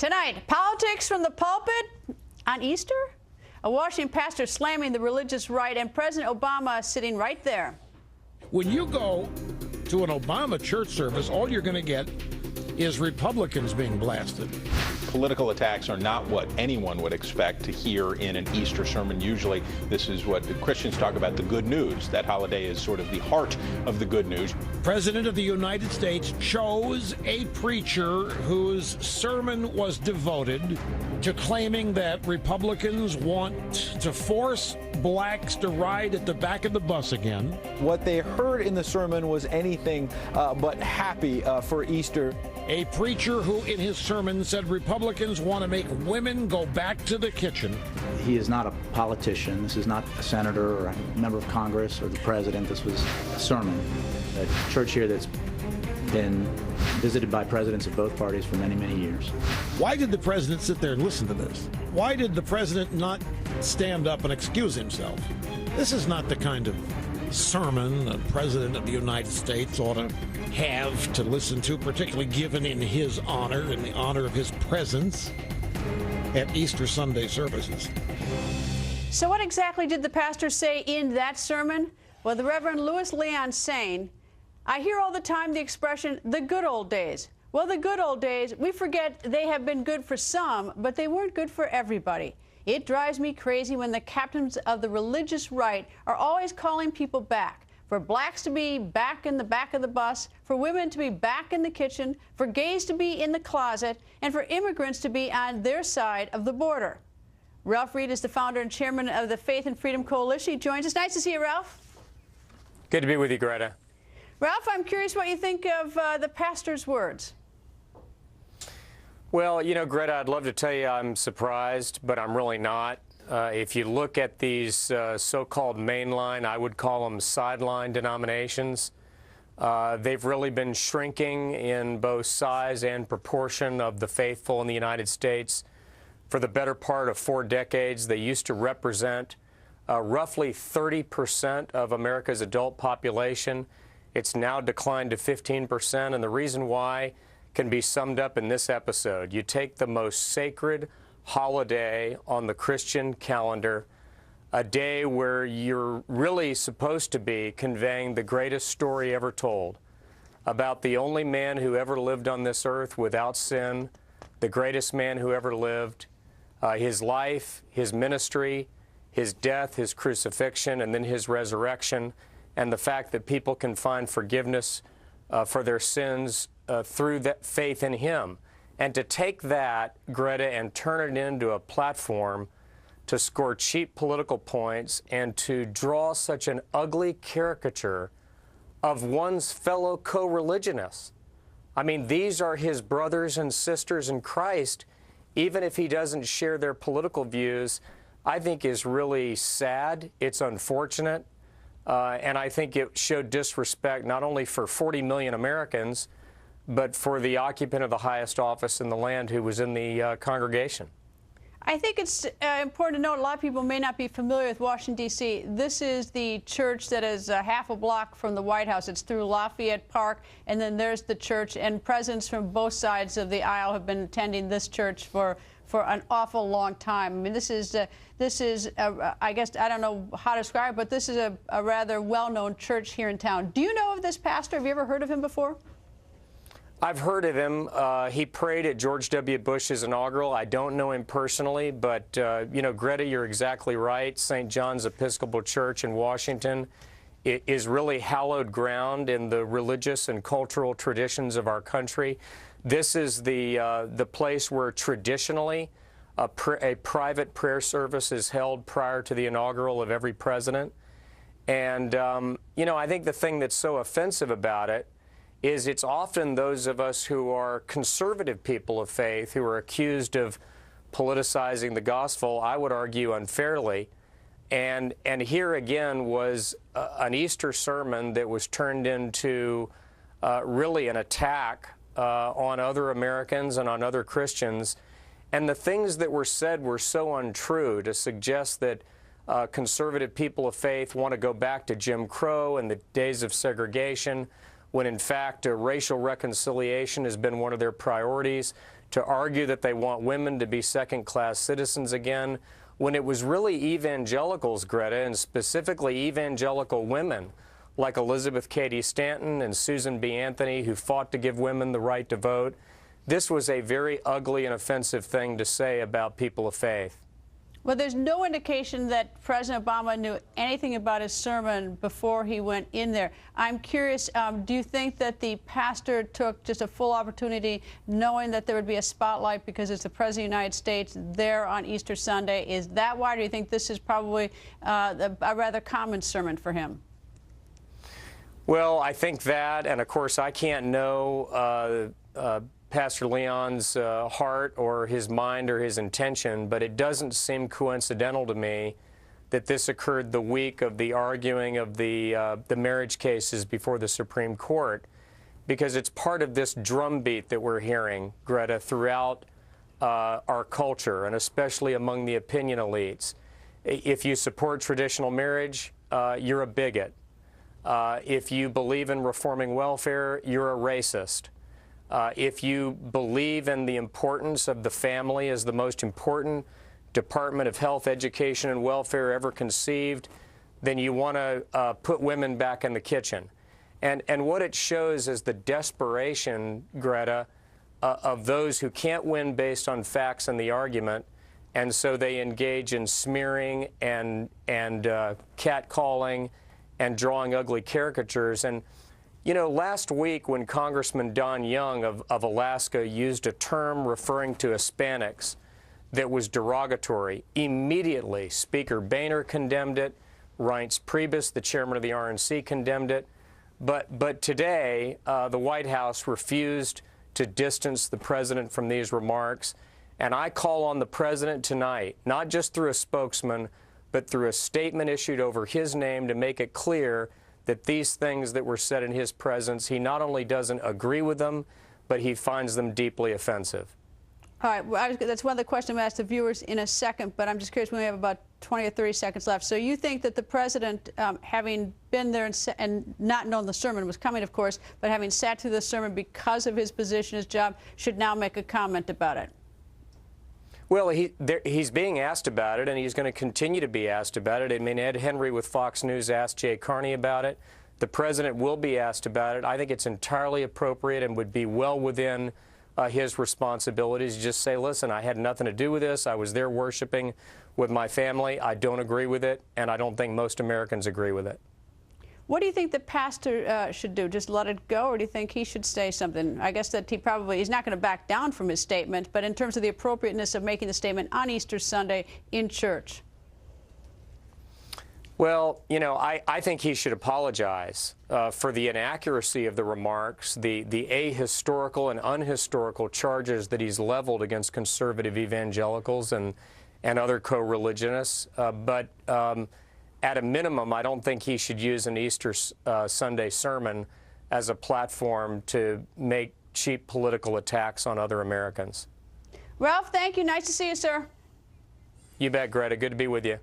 Tonight, politics from the pulpit on Easter? A Washington pastor slamming the religious right and President Obama sitting right there. When you go to an Obama church service, all you're going to get is Republicans being blasted. Political attacks are not what anyone would expect to hear in an Easter sermon. Usually, this is what Christians talk about, the good news. That holiday is sort of the heart of the good news. President of the United States chose a preacher whose sermon was devoted to claiming that Republicans want to force blacks to ride at the back of the bus again. What they heard in the sermon was anything but happy for Easter. A preacher who in his sermon said Republicans want to make women go back to the kitchen. He is not a politician. This is not a senator or a member of Congress or the president. This was a sermon. A church here that's been visited by presidents of both parties for many, many years. Why did the president sit there and listen to this? Why did the president not stand up and excuse himself? This is not the kind of sermon the president of the United States ought to have to listen to, particularly given in his honor and the honor of his presence at Easter Sunday services. So what exactly did the pastor say in that sermon? Well, the Reverend Louis Leon saying, I hear all the time the expression, the good old days. Well, the good old days, we forget they have been good for some, but they weren't good for everybody. It drives me crazy when the captains of the religious right are always calling people back. For blacks to be back in the back of the bus, for women to be back in the kitchen, for gays to be in the closet, and for immigrants to be on their side of the border. Ralph Reed is the founder and chairman of the Faith and Freedom Coalition. He joins us. Nice to see you, Ralph. Good to be with you, Greta. Ralph, I'm curious what you think of the pastor's words. Well, you know, Greta, I'd love to tell you I'm surprised, but I'm really not. If you look at these so-called mainline, I would call them sideline denominations, they've really been shrinking in both size and proportion of the faithful in the United States. For the better part of 4 decades, they used to represent roughly 30% of America's adult population. It's now declined to 15%, and the reason why can be summed up in this episode. You take the most sacred holiday on the Christian calendar, a day where you're really supposed to be conveying the greatest story ever told about the only man who ever lived on this earth without sin, the greatest man who ever lived, his life, his ministry, his death, his crucifixion, and then his resurrection, and the fact that people can find forgiveness for their sins through that faith in him. And to take that, Greta, and turn it into a platform to score cheap political points and to draw such an ugly caricature of one's fellow co-religionists. I mean, these are his brothers and sisters in Christ, even if he doesn't share their political views, I think is really sad. It's unfortunate. And I think it showed disrespect not only for 40 million Americans, but for the occupant of the highest office in the land who was in the congregation. I think it's important to note, a lot of people may not be familiar with Washington, D.C. This is the church that is half a block from the White House. It's through Lafayette Park, and then there's the church, and presidents from both sides of the aisle have been attending this church for an awful long time. I mean, this is I guess, I don't know how to describe it, but this is a rather well-known church here in town. Do you know of this pastor? Have you ever heard of him before? I've heard of him. He prayed at George W. Bush's inaugural. I don't know him personally, but, you know, Greta, you're exactly right. St. John's Episcopal Church in Washington is really hallowed ground in the religious and cultural traditions of our country. This is the place where traditionally a private prayer service is held prior to the inaugural of every president. And, you know, I think the thing that's so offensive about it is it's often those of us who are conservative people of faith who are accused of politicizing the gospel, I would argue unfairly. And here again was an Easter sermon that was turned into really an attack on other Americans and on other Christians. And the things that were said were so untrue to suggest that conservative people of faith want to go back to Jim Crow and the days of segregation, when in fact racial reconciliation has been one of their priorities. to argue that they want women to be second-class citizens again, when it was really evangelicals, Greta, and specifically evangelical women like Elizabeth Cady Stanton and Susan B. Anthony, who fought to give women the right to vote. This was a very ugly and offensive thing to say about people of faith. Well, there's no indication that President Obama knew anything about his sermon before he went in there. I'm curious, do you think that the pastor took just a full opportunity, knowing that there would be a spotlight because it's the President of the United States there on Easter Sunday? Is that why, or do you think this is probably a rather common sermon for him? Well, I think that, and of course I can't know Pastor Leon's heart or his mind or his intention, but it doesn't seem coincidental to me that this occurred the week of the arguing of the marriage cases before the Supreme Court, because it's part of this drumbeat that we're hearing, Greta, throughout our culture, and especially among the opinion elites. If you support traditional marriage, you're a bigot. If you believe in reforming welfare, you're a racist. If you believe in the importance of the family as the most important Department of Health, Education, and Welfare ever conceived, then you want to put women back in the kitchen. And what it shows is the desperation, Greta, of those who can't win based on facts in the argument, and so they engage in smearing and catcalling and drawing ugly caricatures. And you know, last week when Congressman Don Young of Alaska used a term referring to Hispanics that was derogatory, immediately Speaker Boehner condemned it, Reince Priebus, the chairman of the RNC, condemned it. But today, the White House refused to distance the president from these remarks. And I call on the president tonight, not just through a spokesman, but through a statement issued over his name, to make it clear that these things that were said in his presence, he not only doesn't agree with them, but he finds them deeply offensive. All right, well, that's one of the questions I'm going to ask the viewers in a second, but I'm just curious, we have about 20 or 30 seconds left. So you think that the president, having been there and not known the sermon was coming, of course, but having sat through the sermon because of his position, his job, should now make a comment about it? Well, he's being asked about it, and he's going to continue to be asked about it. I mean, Ed Henry with Fox News asked Jay Carney about it. The president will be asked about it. I think it's entirely appropriate and would be well within his responsibilities. Just say, listen, I had nothing to do with this. I was there worshiping with my family. I don't agree with it, and I don't think most Americans agree with it. What do you think the pastor should do? Just let it go, or do you think he should say something? I guess that he's not going to back down from his statement, but in terms of the appropriateness of making the statement on Easter Sunday in church. Well, you know, I think he should apologize for the inaccuracy of the remarks, the ahistorical and unhistorical charges that he's leveled against conservative evangelicals and other co-religionists. But at a minimum, I don't think he should use an Easter Sunday sermon as a platform to make cheap political attacks on other Americans. Ralph, thank you. Nice to see you, sir. You bet, Greta. Good to be with you.